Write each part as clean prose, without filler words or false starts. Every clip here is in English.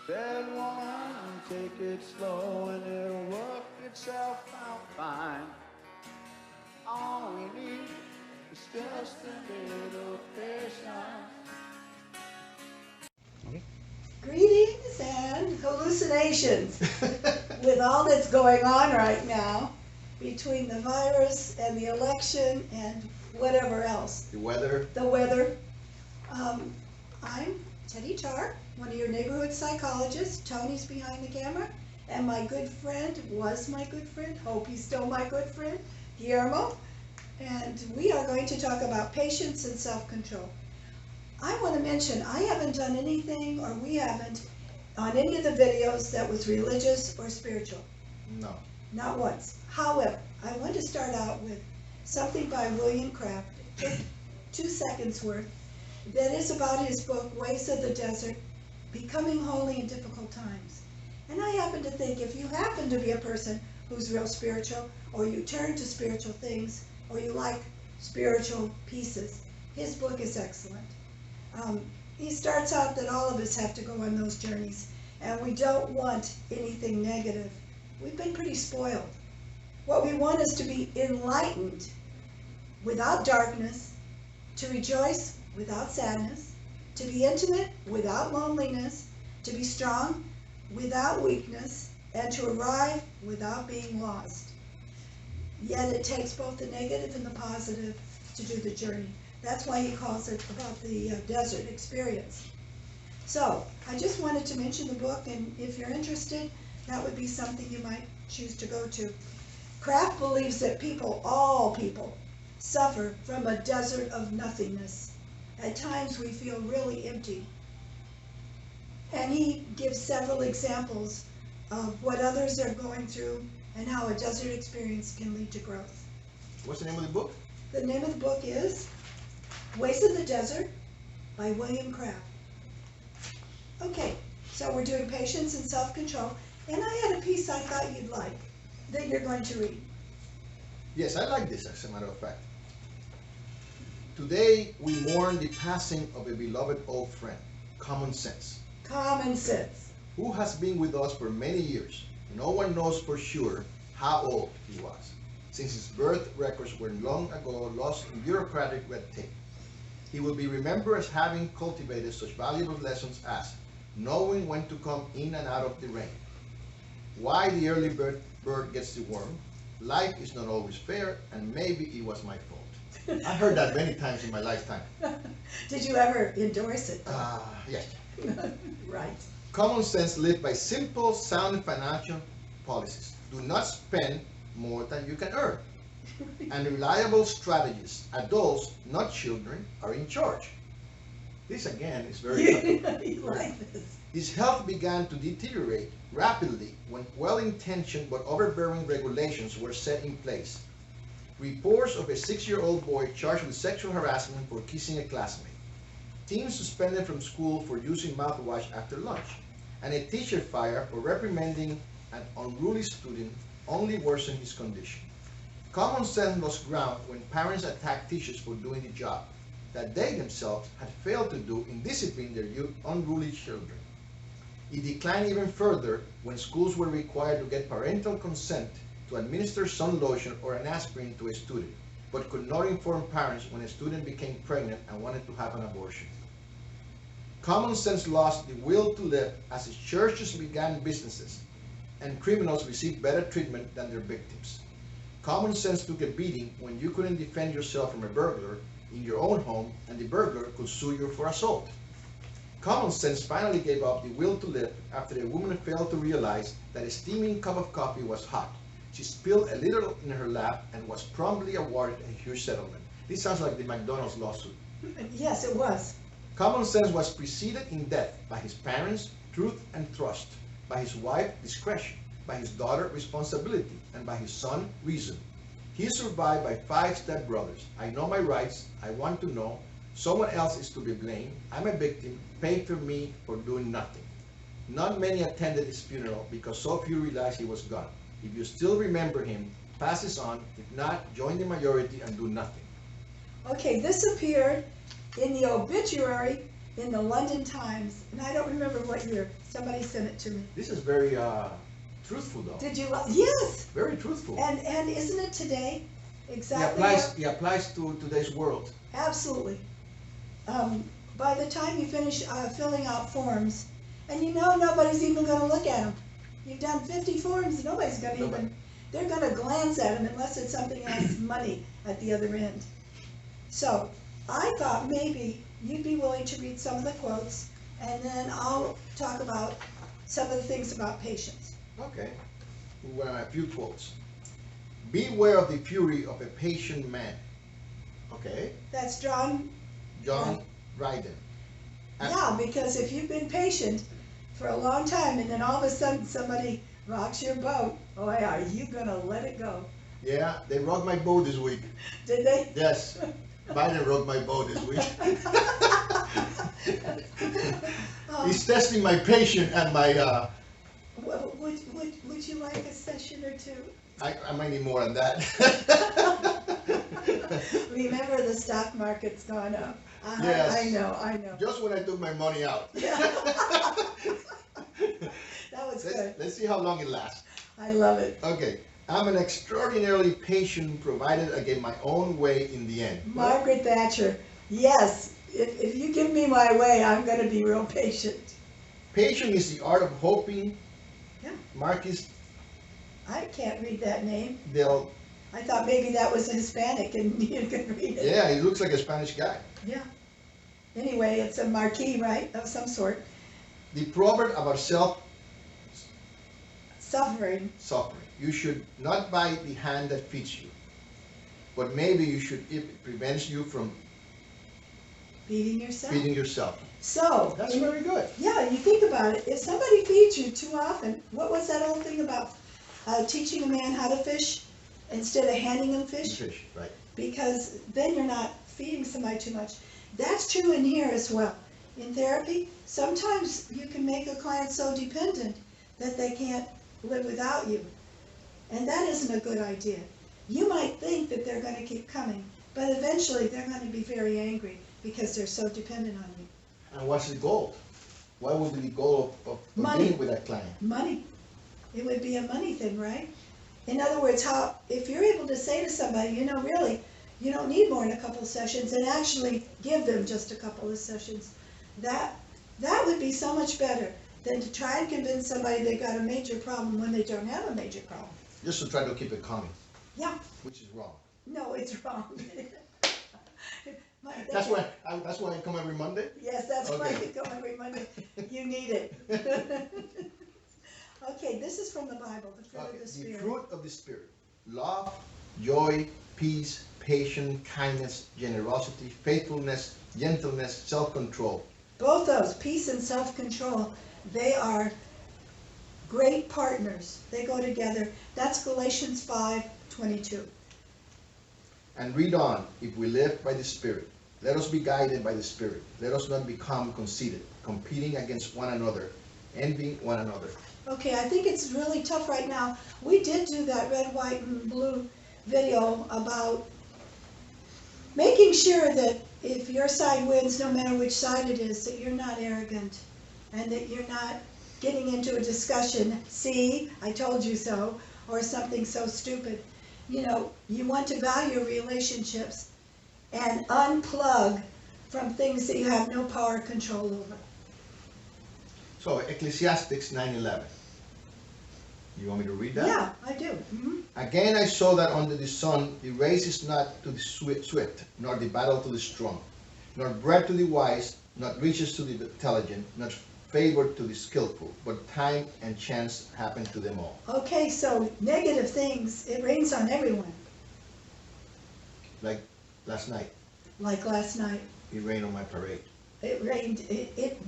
Bed one, take it slow and it'll work itself out fine. All we need is just a little patience. Greetings and hallucinations with all that's going on right now between the virus and the election and whatever else. The weather. The weather. I'm Teddy Tarr, one of your neighborhood psychologists. Tony's behind the camera. And my good friend, was my good friend, hope he's still my good friend, Guillermo. And we are going to talk about patience and self-control. I want to mention, I haven't done anything, or we haven't, on any of the videos that was religious or spiritual. No. Not once. However, I want to start out with something by William Craft, just 2 seconds worth, that is about his book, Ways of the Desert, Becoming Holy in Difficult Times. And I happen to think if you happen to be a person who's real spiritual, or you turn to spiritual things, or you like spiritual pieces, his book is excellent. He starts out that all of us have to go on those journeys, and we don't want anything negative. We've been pretty spoiled. What we want is to be enlightened without darkness, to rejoice without sadness, to be intimate without loneliness, to be strong without weakness, and to arrive without being lost. Yet it takes both the negative and the positive to do the journey. That's why he calls it about the desert experience. So I just wanted to mention the book, and if you're interested, that would be something you might choose to go to. Kraft believes that people, all people, suffer from a desert of nothingness. At times we feel really empty. And he gives several examples of what others are going through and how a desert experience can lead to growth. What's the name of the book? The name of the book is Ways of the Desert by William Craft. Okay, so we're doing patience and self-control, and I had a piece I thought you'd like that you're going to read. Yes, I like this, as a matter of fact. Today, we mourn the passing of a beloved old friend, Common Sense. Common Sense. Who has been with us for many years. No one knows for sure how old he was, since his birth records were long ago lost in bureaucratic red tape. He will be remembered as having cultivated such valuable lessons as knowing when to come in and out of the rain, why the early bird gets the worm, life is not always fair, and maybe it was my fault. I heard that many times in my lifetime. Did you ever endorse it? Yes. Right. Common sense lived by simple, sound financial policies. Do not spend more than you can earn. And reliable strategies. Adults, not children, are in charge. This again is very You like this. His health began to deteriorate rapidly when well-intentioned but overbearing regulations were set in place. Reports of a 6-year-old boy charged with sexual harassment for kissing a classmate. Teens suspended from school for using mouthwash after lunch. And a teacher fired for reprimanding an unruly student only worsened his condition. Common sense lost ground when parents attacked teachers for doing the job that they themselves had failed to do in disciplining their unruly children. It declined even further when schools were required to get parental consent to administer sun lotion or an aspirin to a student, but could not inform parents when a student became pregnant and wanted to have an abortion. Common sense lost the will to live as its churches began businesses, and criminals received better treatment than their victims. Common sense took a beating when you couldn't defend yourself from a burglar in your own home, and the burglar could sue you for assault. Common sense finally gave up the will to live after a woman failed to realize that a steaming cup of coffee was hot. She spilled a little in her lap and was promptly awarded a huge settlement. This sounds like the McDonald's lawsuit. Yes, it was. Common sense was preceded in death by his parents, truth and trust, by his wife, discretion, by his daughter, responsibility, and by his son, reason. He is survived by 5 stepbrothers. I know my rights. I want to know. Someone else is to be blamed. I'm a victim. Pay for me for doing nothing. Not many attended his funeral because so few realized he was gone. If you still remember him, pass this on. If not, join the majority and do nothing. Okay, this appeared in the obituary in the London Times, and I don't remember what year. Somebody sent it to me. This is very truthful, though. Did you? Yes. Very truthful. And isn't it today? It Exactly. applies to today's world. Absolutely. By the time you finish filling out forms, and you know nobody's even going to look at them. You've done 50 forms, nobody's going to even, they're going to glance at them unless it's something that has money at the other end. So I thought maybe you'd be willing to read some of the quotes, and then I'll talk about some of the things about patience. Okay. Well, a few quotes. Beware of the fury of a patient man. Okay. That's John Dryden. Yeah, because if you've been patient for a long time and then all of a sudden somebody rocks your boat, oh yeah, are you gonna let it go? Yeah, they rocked my boat this week. Did they? Yes. Biden rocked my boat this week. He's testing my patience and my Would you like a session or two? I might need more than that. Remember, the stock market's gone up. Yes. I know. Just when I took my money out. Yeah. That was good. Let's see how long it lasts. I love it. Okay. I'm an extraordinarily patient, provided I get my own way in the end. Margaret Thatcher. Yes. If you give me my way, I'm going to be real patient. Patience is the art of hoping. Yeah. Marquis I can't read that name. del... I thought maybe that was a Hispanic and you could read it. Yeah, he looks like a Spanish guy. Yeah. Anyway, it's a marquis, right, of some sort. The proverb about Suffering. suffering. You should not bite the hand that feeds you, but maybe you should if it prevents you from Feeding yourself. feeding yourself. So. That's very good. Yeah, you think about it. If somebody feeds you too often, what was that old thing about teaching a man how to fish instead of handing him fish? Fish, right. Because then you're not feeding somebody too much. That's true in here as well. In therapy, sometimes you can make a client so dependent that they can't live without you. And that isn't a good idea. You might think that they're going to keep coming, but eventually they're going to be very angry because they're so dependent on you. And what's the goal? What would be the goal of Money. being with that client? Money. It would be a money thing, right? In other words, if you're able to say to somebody, you know, really, you don't need more than a couple of sessions, and actually give them just a couple of sessions, that would be so much better than to try and convince somebody they got a major problem when they don't have a major problem. Just to try to keep it coming. Yeah. Which is wrong. No, it's wrong. That's why I come every Monday? Yes, that's why Okay. you come every Monday. You need it. Okay, this is from the Bible, the fruit of the The Spirit. fruit of the Spirit. Love, joy, peace, patience, kindness, generosity, faithfulness, gentleness, self-control. Both those, peace and self-control, they are great partners. They go together. That's Galatians 5:22. And read on, if we live by the Spirit, let us be guided by the Spirit. Let us not become conceited, competing against one another, envying one another. Okay, I think it's really tough right now. We did do that red, white, and blue video about making sure that if your side wins, no matter which side it is, that you're not arrogant and that you're not getting into a discussion, see, I told you so, or something so stupid. You know, you want to value relationships and unplug from things that you have no power or control over. So, Ecclesiastes 9:11. You want me to read that? Yeah, I do. Mhm. Again I saw that under the sun the race is not to the swift, nor the battle to the strong, nor bread to the wise, not riches to the intelligent, not favor to the skillful, but time and chance happen to them all. Okay, so negative things, it rains on everyone, Like last night, like last night. it rained on my parade. It rained,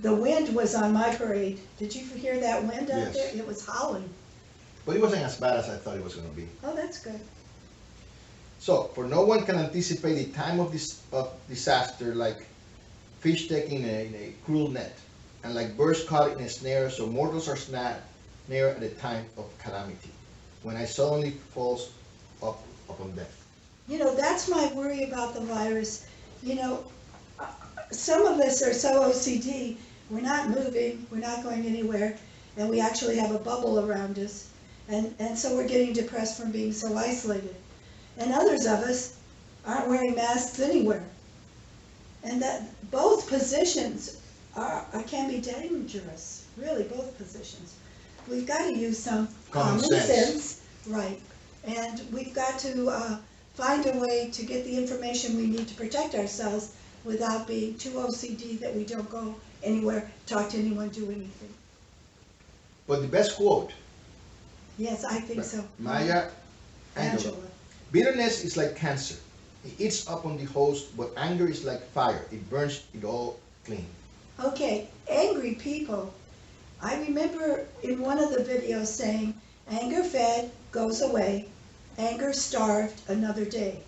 the wind was on my parade. Did you hear that wind out Yes. there? It was howling. But it wasn't as bad as I thought it was going to be. Oh, that's good. So, for no one can anticipate the time of disaster like fish taken in a cruel net, and like birds caught in a snare, so mortals are snared at the time of calamity, when I suddenly falls upon death. You know, that's my worry about the virus. You know, some of us are so OCD, we're not moving, we're not going anywhere, and we actually have a bubble around us. And so we're getting depressed from being so isolated. And others of us aren't wearing masks anywhere. And that both positions can be dangerous, really, both positions. We've got to use some common sense, right? And we've got to find a way to get the information we need to protect ourselves without being too OCD that we don't go anywhere, talk to anyone, do anything. But the best quote, Yes, I think so. Maya Angelou. Angela. Bitterness is like cancer. It eats up on the host, but anger is like fire. It burns it all clean. Okay, angry people. I remember in one of the videos saying, anger fed goes away, anger starved another day.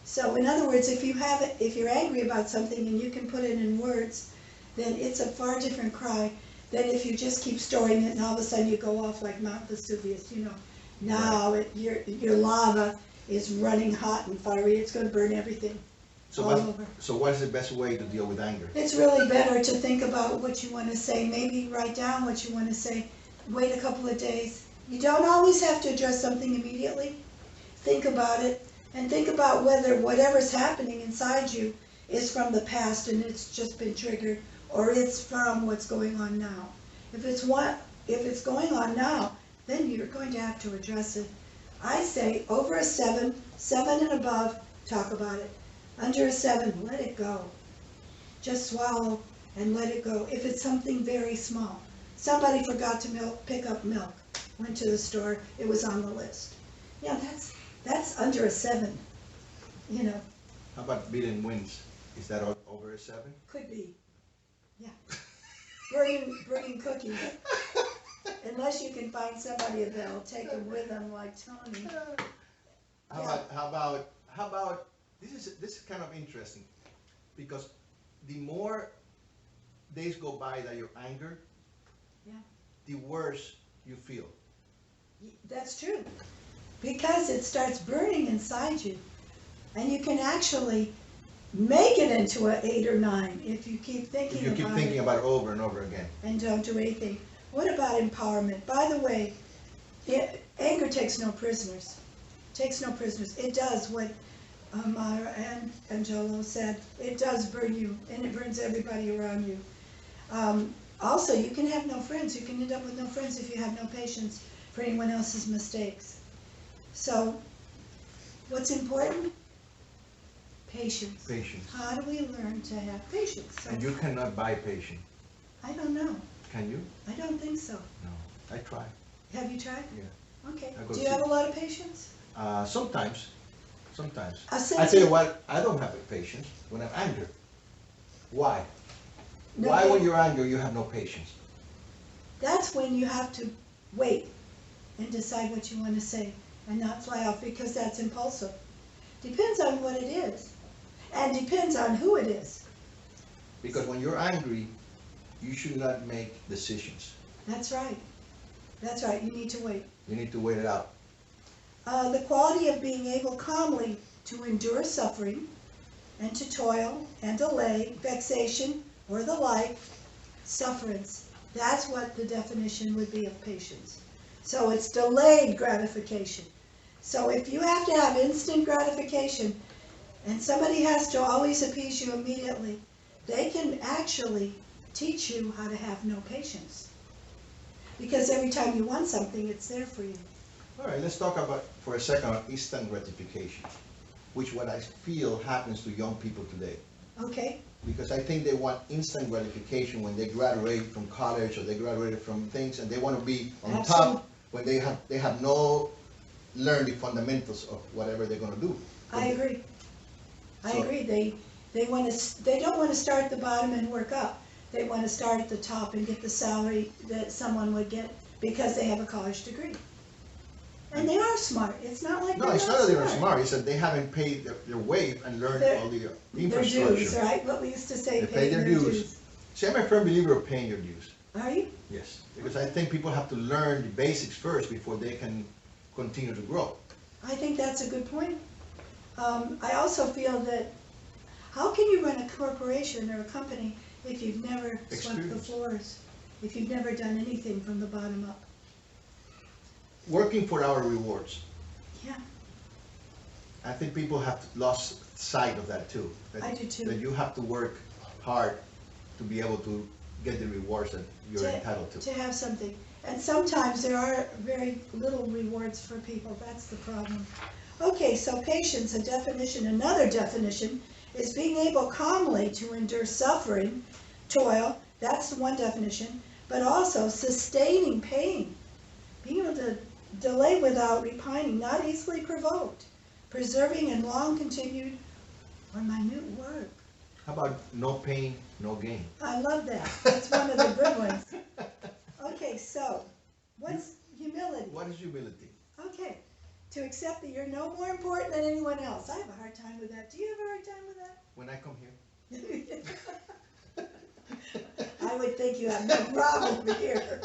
So in other words, if you're angry about something and you can put it in words, then it's a far different cry than if you just keep storing it and all of a sudden you go off like Mount Vesuvius, you know. Now your lava is running hot and fiery, it's going to burn everything all over. So what is the best way to deal with anger? It's really better to think about what you want to say, maybe write down what you want to say, wait a couple of days. You don't always have to address something immediately. Think about it, and think about whether whatever's happening inside you is from the past and it's just been triggered, or it's from what's going on now. If it's going on now, then you're going to have to address it. I say over a 7 and above, talk about it. Under a 7, let it go. Just swallow and let it go. If it's something very small. Somebody forgot to pick up milk, went to the store, it was on the list. Yeah, that's under a 7, you know. How about beating wins? Is that over a 7? Could be, yeah. Bringing cookies. Unless you can find somebody that'll take them with them, like Tony. How about this is kind of interesting, because the more days go by that you're angry, the worse you feel. That's true, because it starts burning inside you, and you can actually make it into an 8 or 9 if you keep thinking about it over and over again and don't do anything. What about empowerment? By the way, anger takes no prisoners. Takes no prisoners. It does what Mara and Angelo said. It does burn you, and it burns everybody around you. Also, you can have no friends. You can end up with no friends if you have no patience for anyone else's mistakes. So, what's important? Patience. Patience. How do we learn to have patience? And you cannot buy patience. I don't know. Can you? I don't think so. No, I try. Have you tried? Yeah. Okay. Do you have a lot of patience? Sometimes. I Since tell you what, I don't have patience when I'm angry. Why? No, Why when you're angry you have no patience? That's when you have to wait and decide what you want to say and not fly off, because that's impulsive. Depends on what it is, and depends on who it is. Because when you're angry, you should not make decisions. That's right. That's right. You need to wait. You need to wait it out. The quality of being able calmly to endure suffering and to toil and delay, vexation, or the like, sufferance. That's what the definition would be of patience. So it's delayed gratification. So if you have to have instant gratification and somebody has to always appease you immediately, they can actually teach you how to have no patience. Because every time you want something, it's there for you. All right, let's talk about, for a second, about instant gratification, which what I feel happens to young people today. Okay. Because I think they want instant gratification when they graduate from college or they graduate from things, and they want to be on top when they have no learned the fundamentals of whatever they're going to do. I agree. I agree. They don't want to start at the bottom and work up. They want to start at the top and get the salary that someone would get because they have a college degree. And they are smart. It's not like no, it's not that they're smart. It's that they haven't paid their way and learned all the infrastructure. Their dues, right? What we used to say, they pay their dues. See, I'm a firm believer of paying your dues. Are you? Yes, because I think people have to learn the basics first before they can continue to grow. I think that's a good point. I also feel that How can you run a corporation or a company if you've never swept the Experience. floors? If you've never done anything from the bottom up? Working for our rewards. Yeah, I think people have lost sight of that too. That, I do too. That you have to work hard to be able to get the rewards that you're entitled to. To have something. And sometimes there are very little rewards for people, that's the problem. Okay, so patience, a definition, another definition, is being able calmly to endure suffering, toil, that's one definition, but also sustaining pain, being able to delay without repining, not easily provoked, preserving in long continued or minute work. How about no pain, no gain? I love that, that's one of the good ones. Okay, so, what's humility? What is humility? Okay, to accept that you're no more important than anyone else. I have a hard time with that. Do you have a hard time with that? When I come here? I would think you have no problem here.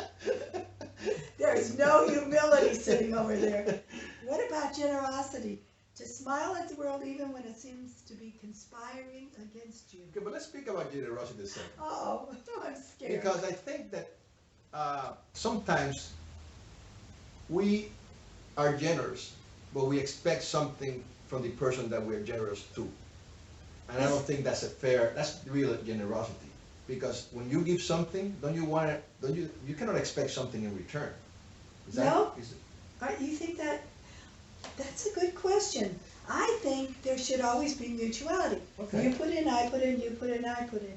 There is no humility sitting over there. What about generosity? To smile at the world even when it seems to be conspiring against you. Okay, but let's speak about generosity a second. Uh-oh, I'm scared. Because I think that sometimes we are generous, but we expect something from the person that we're generous to. And I don't think that's that's real generosity. Because when you give something, you cannot expect something in return. No? You think that's a good question. I think there should always be mutuality. Okay. You put in, I put in, you put in, I put in.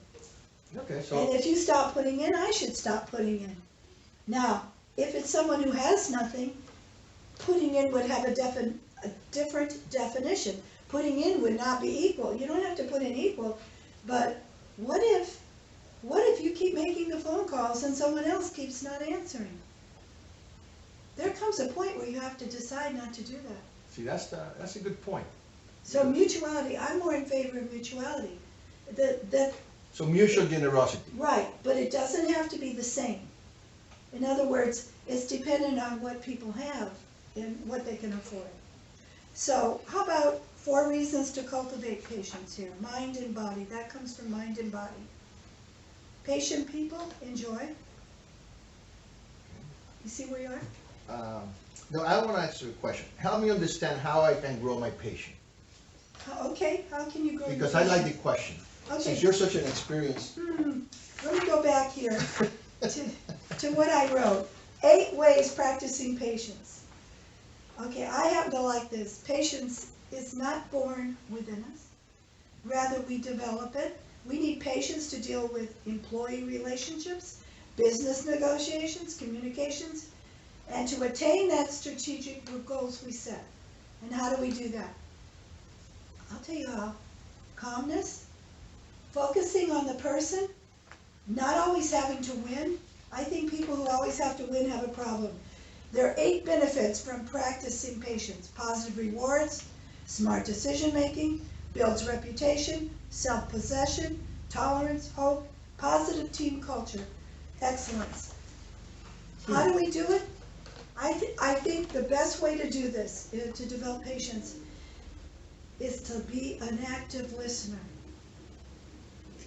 Okay, so. And if you stop putting in, I should stop putting in. Now, if it's someone who has nothing, putting in would have a different definition. Putting in would not be equal. You don't have to put in equal, but what if you keep making the phone calls and someone else keeps not answering? There comes a point where you have to decide not to do that. See, that's a good point. So mutuality, I'm more in favor of mutuality. So mutual generosity. Right, but it doesn't have to be the same. In other words, it's dependent on what people have and what they can afford. So how about 4 reasons to cultivate patience here? Mind and body, that comes from mind and body. Patient people enjoy. You see where you are? No, I want to ask you a question. Help me understand how I can grow my patience. Okay, how can you grow your Because I like the patience? question. Okay. Since you're such an experienced. Let me go back here to what I wrote. 8 ways practicing patience. Okay, I happen to like this. Patience is not born within us. Rather, we develop it. We need patience to deal with employee relationships, business negotiations, communications, and to attain that strategic goals we set. And how do we do that? I'll tell you how. Calmness, focusing on the person, not always having to win. I think people who always have to win have a problem. There are 8 benefits from practicing patience. Positive rewards, smart decision making, builds reputation, self-possession, tolerance, hope, positive team culture, excellence. How do we do it? I think the best way to do this, to develop patience, is to be an active listener.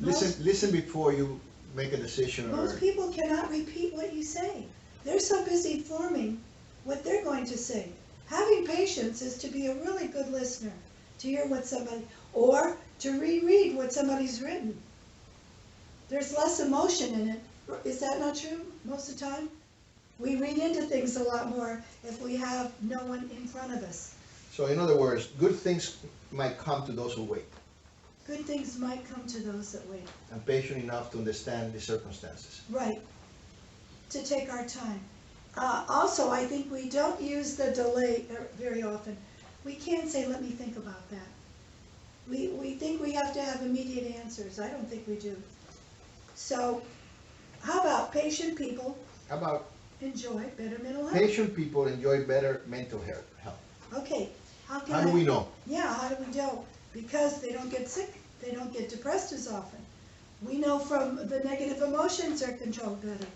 Listen before you make a decision. Most people cannot repeat what you say. They're so busy forming what they're going to say. Having patience is to be a really good listener, to hear what somebody, or to reread what somebody's written. There's less emotion in it. Is that not true most of the time? We read into things a lot more if we have no one in front of us. So in other words, good things might come to those who wait. Good things might come to those that wait. And patient enough to understand the circumstances. Right. To take our time. Also, I think we don't use the delay very often. We can't say, let me think about that. We think we have to have immediate answers. I don't think we do. So, how about patient people How about enjoy better mental health? patient people enjoy better mental health? Okay. How do we know? Yeah, how do we know? Because they don't get sick. They don't get depressed as often. We know from the negative emotions are controlled better.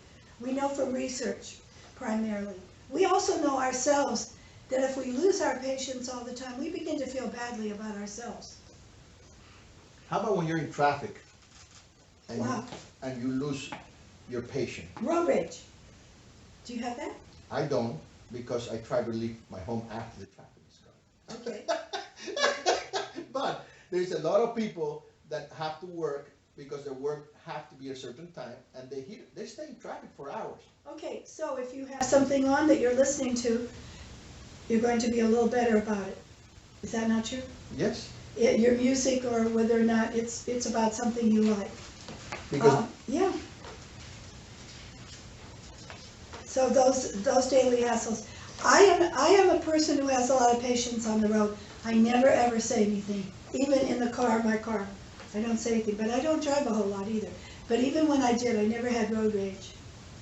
We know from research, primarily. We also know ourselves that if we lose our patience all the time, we begin to feel badly about ourselves. How about when you're in traffic and Wow. you lose your patient? Road rage. Do you have that? I don't, because I try to leave my home after the traffic is gone. Okay. But there's a lot of people that have to work because their work have to be a certain time, and they stay in traffic for hours. Okay, so if you have something on that you're listening to, you're going to be a little better about it. Is that not true? Yes, Your music, or whether or not it's about something you like. because Yeah. So those daily hassles. I am a person who has a lot of patience on the road. I never ever say anything, even in the car, my car. I don't say anything, but I don't drive a whole lot either. But even when I did, I never had road rage.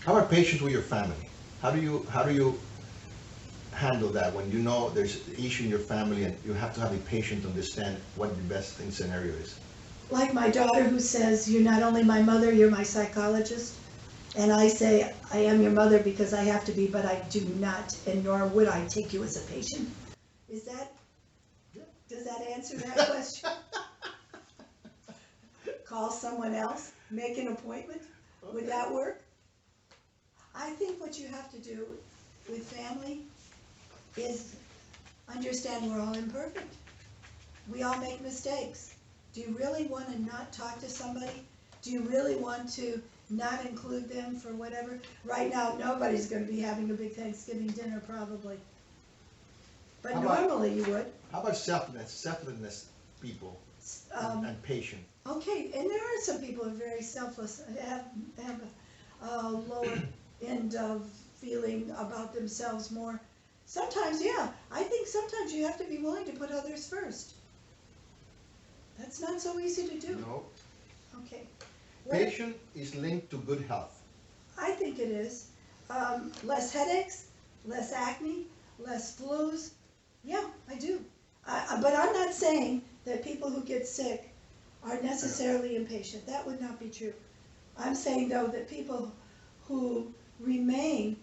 how about patience with your family? How do you handle that when you know there's an issue in your family and you have to have a patient to understand what the best thing scenario is? Like my daughter, who says, "You're not only my mother, you're my psychologist." And I say, "I am your mother because I have to be, but I do not, and nor would I take you as a patient." Does that answer that question? Call someone else, make an appointment? Would that work? I think what you have to do with family is understand we're all imperfect. We all make mistakes. Do you really want to not talk to somebody? Do you really want to not include them for whatever? Right now, nobody's going to be having a big Thanksgiving dinner probably. But How about- normally you would. How about selflessness people and patient? Okay, and there are some people who are very selfless, have a lower end of feeling about themselves more. Sometimes, yeah, I think sometimes you have to be willing to put others first. That's not so easy to do. No. Okay. Patient is linked to good health. I think it is. Less headaches, less acne, less flus. Yeah, I do. But I'm not saying that people who get sick are necessarily impatient. That would not be true. I'm saying, though, that people who remain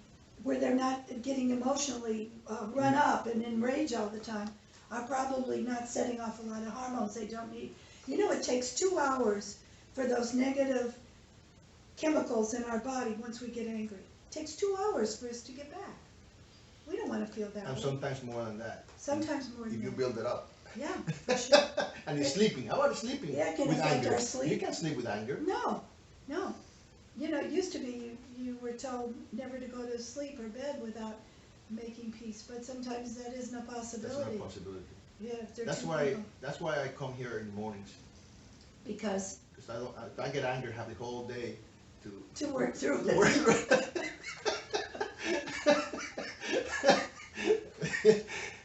where they're not getting emotionally run up and enraged all the time are probably not setting off a lot of hormones they don't need. You know, it takes 2 hours for those negative chemicals in our body once we get angry. It takes 2 hours for us to get back. We don't want to feel that And way. sometimes more than that. Sometimes more If than you that. build it up. Yeah, for sure. And you're sleeping. How about sleeping Yeah, it can with affect anger? our sleep. You can't sleep with anger. No. You know, it used to be you were told never to go to sleep or bed without making peace, but sometimes that isn't a That's possibility. not a possibility. Yeah, if they're That's two why. people. That's why I come here in the mornings. Because Because I don't. If I get angry, I have the whole day to work through to this. work.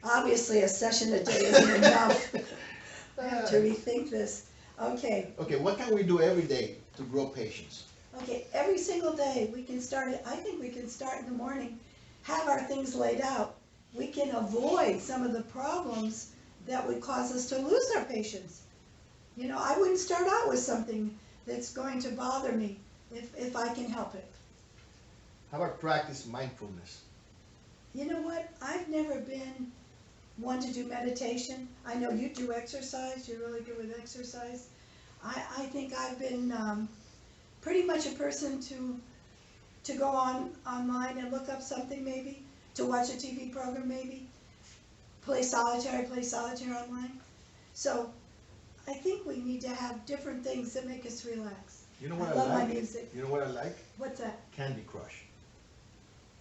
Obviously, a session a day isn't enough. I have to rethink this. Okay, Okay, what can we do every day to grow patience? okay, every single day we can start it. I think we can start in the morning, have our things laid out. We can avoid some of the problems that would cause us to lose our patience. You know, I wouldn't start out with something that's going to bother me if I can help it. How about practice mindfulness? You know what? I've never been one to do meditation. I know you do exercise. You're really good with exercise. I think I've been pretty much a person to go online and look up something maybe, to watch a TV program maybe, play solitaire online. So I think we need to have different things that make us relax. You know what I love like? my music. You know what I like? What's that? Candy Crush.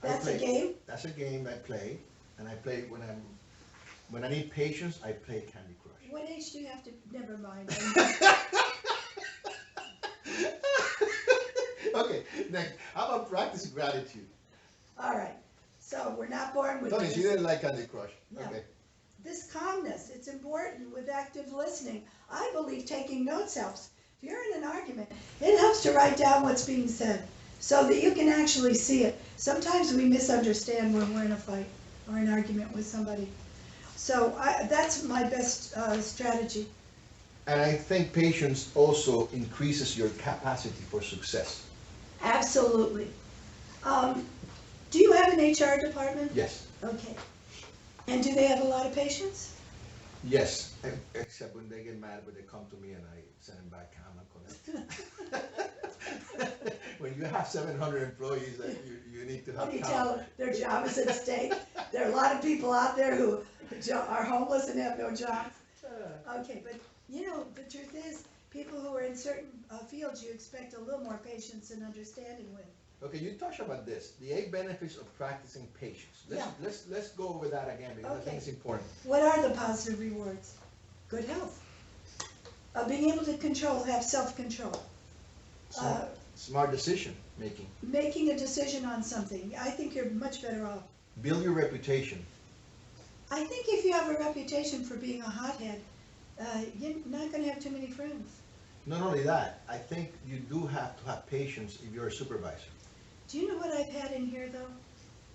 That's a game? That's a game I play, and I play when I need patience. I play Candy Crush. What age do you have to? Never mind. Okay, next. How about practice gratitude? All right. So we're not born with Tony, this. you didn't like Candy Crush. No. Okay. This calmness, it's important with active listening. I believe taking notes helps. If you're in an argument, it helps to write down what's being said so that you can actually see it. Sometimes we misunderstand when we're in a fight or an argument with somebody. So that's my best strategy. And I think patience also increases your capacity for success. Absolutely. Do you have an HR department? Yes. Okay. And do they have a lot of patience? Yes, except when they get mad, but they come to me and I send them back. I'm not gonna. When you have 700 employees, you need to have. What do you count. tell them? Their job is at stake. There are a lot of people out there who are homeless and have no jobs. Okay, but you know, the truth is, people who are in certain fields, you expect a little more patience and understanding with. Okay, you touched about this, the 8 benefits of practicing patience. Yeah. Let's go over that again because I Okay. think it's important. What are the positive rewards? Good health. Being able to have self-control. Smart decision making. Making a decision on something. I think you're much better off. Build your reputation. I think if you have a reputation for being a hothead, you're not going to have too many friends. Not only that, I think you do have to have patience if you're a supervisor. Do you know what I've had in here, though?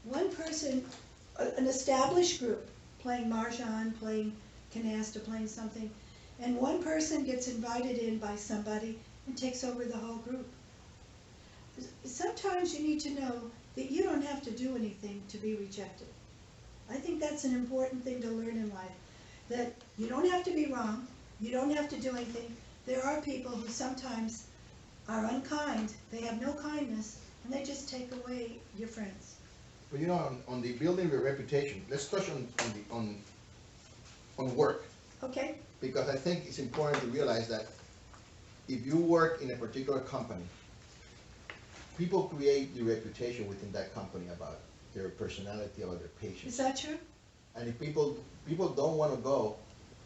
One person, an established group, playing mahjong, playing canasta, playing something, and one person gets invited in by somebody and takes over the whole group. Sometimes you need to know that you don't have to do anything to be rejected. I think that's an important thing to learn in life, that you don't have to be wrong, you don't have to do anything. There are people who sometimes are unkind, they have no kindness, and they just take away your friends. But you know, on the building your reputation, let's touch on work. Okay? Because I think it's important to realize that if you work in a particular company, people create the reputation within that company about their personality or their patience. Is that true? And if people don't want to go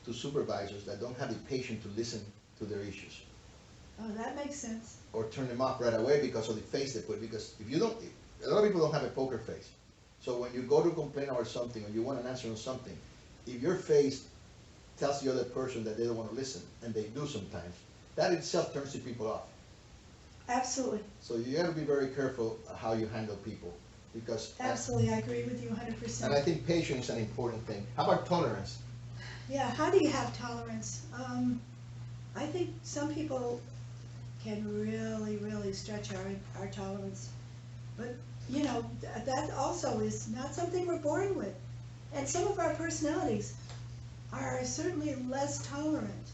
to supervisors that don't have the patience to listen to their issues, Oh, that makes sense. or turn them off right away because of the face they put. Because if you don't, a lot of people don't have a poker face. So when you go to complain about something or you want an answer on something, if your face tells the other person that they don't want to listen, and they do sometimes, that itself turns the people off. Absolutely. So you got to be very careful how you handle people, because. Absolutely, I agree with you 100%. And I think patience is an important thing. How about tolerance? Yeah, how do you have tolerance? I think some people can really, really stretch our tolerance. But, you know, that also is not something we're born with. And some of our personalities are certainly less tolerant.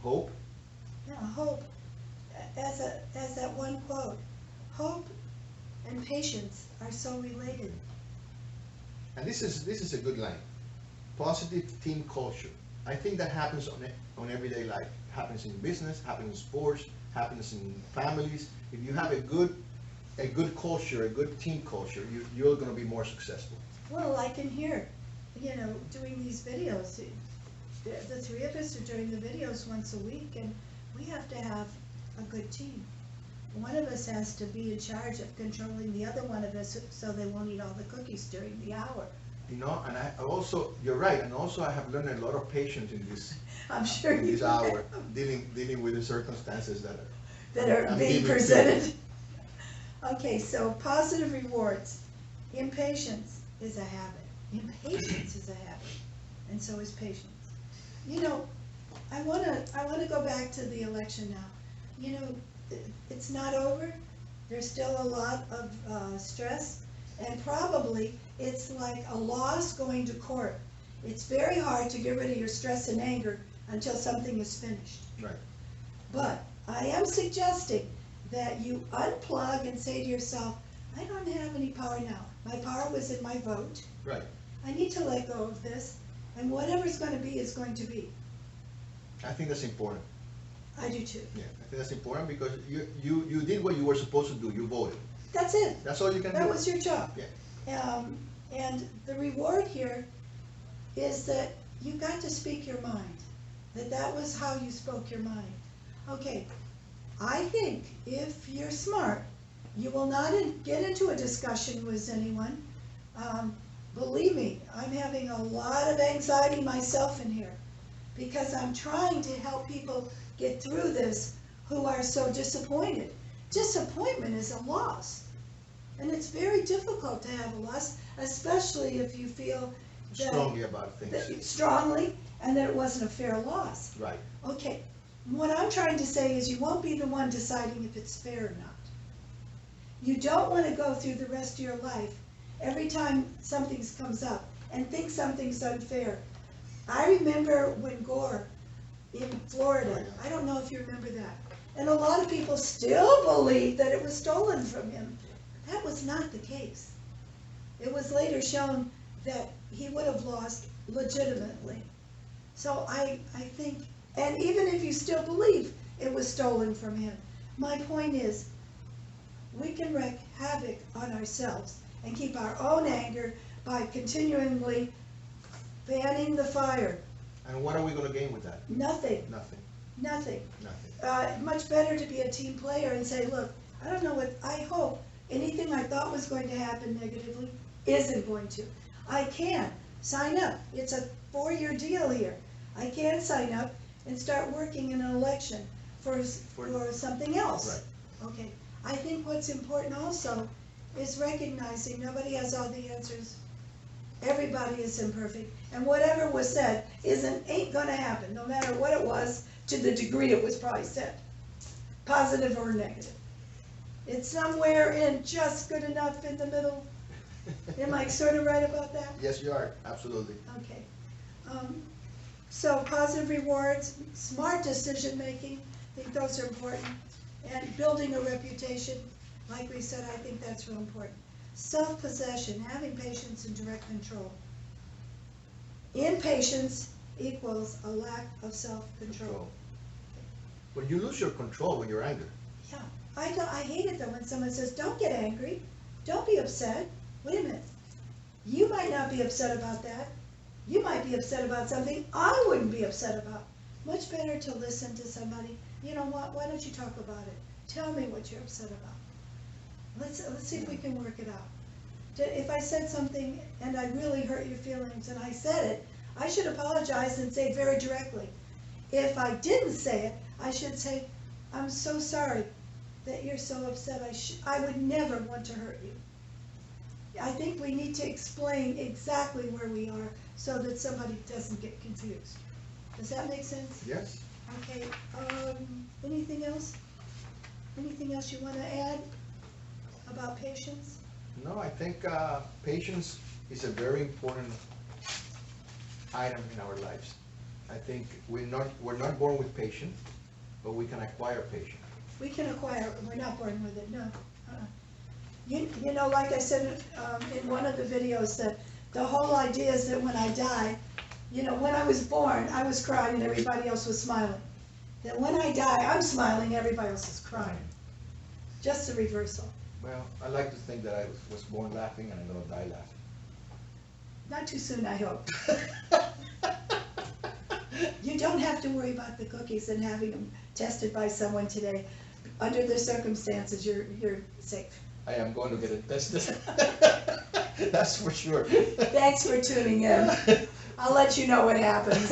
Hope. Yeah, hope, as that one quote, hope and patience are so related. And this is a good line. Positive team culture. I think that happens on everyday life. It happens in business, happens in sports, happens in families. If you have a good culture, a good team culture, you're going to be more successful. Well, like in here, you know, doing these videos, the three of us are doing the videos once a week, and we have to have a good team. One of us has to be in charge of controlling the other one of us so they won't eat all the cookies during the hour. You know, and I also, you're right, and also I have learned a lot of patience in this I'm sure you this hour, dealing with the circumstances that are I'm being giving to presented. Okay, so positive rewards. Impatience is a habit. Impatience is a habit, and so is patience. You know, I wanna go back to the election now. You know, it's not over. There's still a lot of stress, and probably it's like a loss going to court. It's very hard to get rid of your stress and anger until something is finished. Right. But I am suggesting that you unplug and say to yourself, I don't have any power now. My power was in my vote. Right. I need to let go of this, and whatever's going to be is going to be. I think that's important. I do too. Yeah, I think that's important because you did what you were supposed to do. You voted. That's it. That's all you can do. That was your job. Yeah. And the reward here is that you got to speak your mind. That was how you spoke your mind. Okay, I think if you're smart, you will not get into a discussion with anyone. Believe me, I'm having a lot of anxiety myself in here because I'm trying to help people get through this who are so disappointed. Disappointment is a loss. And it's very difficult to have a loss, especially if you feel that, Strongly about things. Strongly, and that it wasn't a fair loss. Right. Okay, what I'm trying to say is you won't be the one deciding if it's fair or not. You don't want to go through the rest of your life every time something comes up and think something's unfair. I remember when Gore in Florida, Oh, yeah. I don't know if you remember that, and a lot of people still believe that it was stolen from him. That was not the case. It was later shown that he would have lost legitimately. So I think, and even if you still believe it was stolen from him, my point is, we can wreak havoc on ourselves and keep our own anger by continually fanning the fire. And what are we gonna gain with that? Nothing, Nothing, nothing. nothing. Much better to be a team player and say, look, I don't know what, I hope anything I thought was going to happen negatively isn't going to. I can sign up. It's a 4-year deal here. I can sign up and start working in an election for something else. Right. Okay. I think what's important also is recognizing nobody has all the answers. Everybody is imperfect, and whatever was said ain't gonna happen, no matter what it was, to the degree it was probably said, positive or negative. It's somewhere in just good enough in the middle. Am I sort of right about that? Yes, you are, absolutely. Okay. So positive rewards, smart decision making, I think those are important. And building a reputation, like we said, I think that's real important. Self-possession, having patience and direct control. Impatience equals a lack of self-control. Well, you lose your control when you're angry. Yeah, I hate it though when someone says, don't get angry, don't be upset. Wait a minute, you might not be upset about that. You might be upset about something I wouldn't be upset about. Much better to listen to somebody. You know what, why don't you talk about it? Tell me what you're upset about. Let's see if we can work it out. If I said something and I really hurt your feelings and I said it, I should apologize and say it very directly. If I didn't say it, I should say, I'm so sorry that you're so upset. I would never want to hurt you. I think we need to explain exactly where we are so that somebody doesn't get confused. Does that make sense? Yes. Okay, anything else? Anything else you want to add about patience? No, I think patience is a very important item in our lives. I think we're not born with patience, but we can acquire patience. We can acquire it, we're not born with it, no. You know, like I said in one of the videos, that the whole idea is that when I die, you know, when I was born, I was crying and everybody else was smiling. That when I die, I'm smiling, everybody else is crying. Just a reversal. Well, I like to think that I was born laughing and I'm gonna die laughing. Not too soon, I hope. You don't have to worry about the cookies and having them tested by someone today. Under the circumstances, you're safe. I am going to get it tested. That's for sure. Thanks for tuning in. I'll let you know what happens.